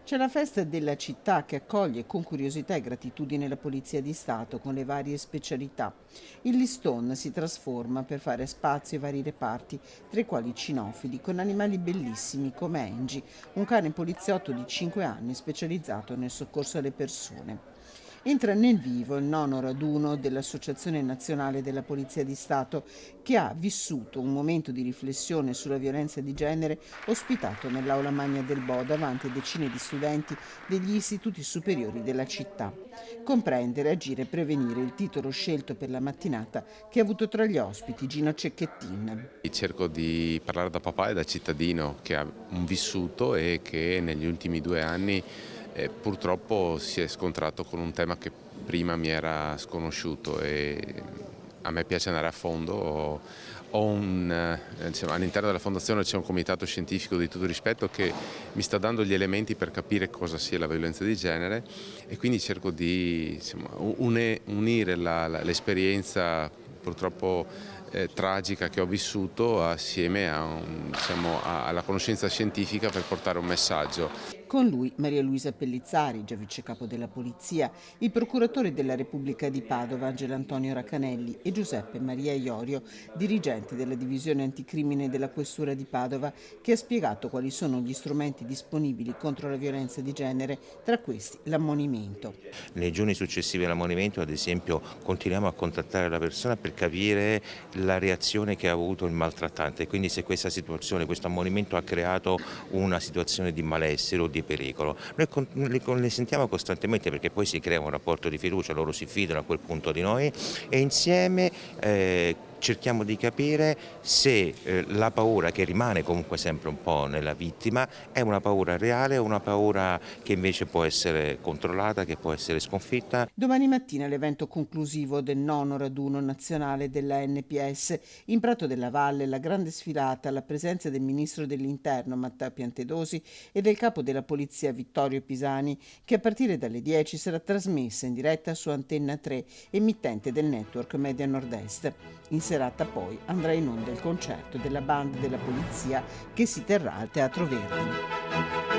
C'è la festa della città che accoglie con curiosità e gratitudine la Polizia di Stato con le varie specialità. Il listone si trasforma per fare spazio ai vari reparti, tra i quali cinofili, con animali bellissimi come Angie, un cane poliziotto di 5 anni specializzato nel soccorso alle persone. Entra nel vivo il nono raduno dell'Associazione Nazionale della Polizia di Stato, che ha vissuto un momento di riflessione sulla violenza di genere ospitato nell'aula magna del Bo davanti a decine di studenti degli istituti superiori della città. Comprendere, agire e prevenire il titolo scelto per la mattinata, che ha avuto tra gli ospiti Gino Cecchettin. Cerco di parlare da papà e da cittadino che ha un vissuto e che negli ultimi 2 anni purtroppo si è scontrato con un tema che prima mi era sconosciuto e a me piace andare a fondo. All'interno della fondazione c'è un comitato scientifico di tutto rispetto che mi sta dando gli elementi per capire cosa sia la violenza di genere e quindi cerco di unire l'esperienza purtroppo tragica che ho vissuto assieme alla conoscenza scientifica per portare un messaggio. Con lui Maria Luisa Pellizzari, già vice capo della polizia, il procuratore della Repubblica di Padova Angelo Antonio Racanelli e Giuseppe Maria Iorio, dirigente della divisione anticrimine della Questura di Padova, che ha spiegato quali sono gli strumenti disponibili contro la violenza di genere, tra questi l'ammonimento. Nei giorni successivi all'ammonimento, ad esempio, continuiamo a contattare la persona per capire la reazione che ha avuto il maltrattante, quindi se questa situazione, questo ammonimento ha creato una situazione di malessere o di pericolo. Noi le sentiamo costantemente perché poi si crea un rapporto di fiducia, loro si fidano a quel punto di noi e insieme cerchiamo di capire se la paura che rimane comunque sempre un po' nella vittima è una paura reale o una paura che invece può essere controllata, che può essere sconfitta. Domani mattina l'evento conclusivo del nono raduno nazionale della NPS in Prato della Valle, la grande sfilata alla presenza del ministro dell'Interno Matteo Piantedosi e del capo della polizia Vittorio Pisani, che a partire dalle 10 sarà trasmessa in diretta su Antenna 3, emittente del network Media Nord-Est. In serata poi andrà in onda il concerto della band della polizia che si terrà al Teatro Verdi.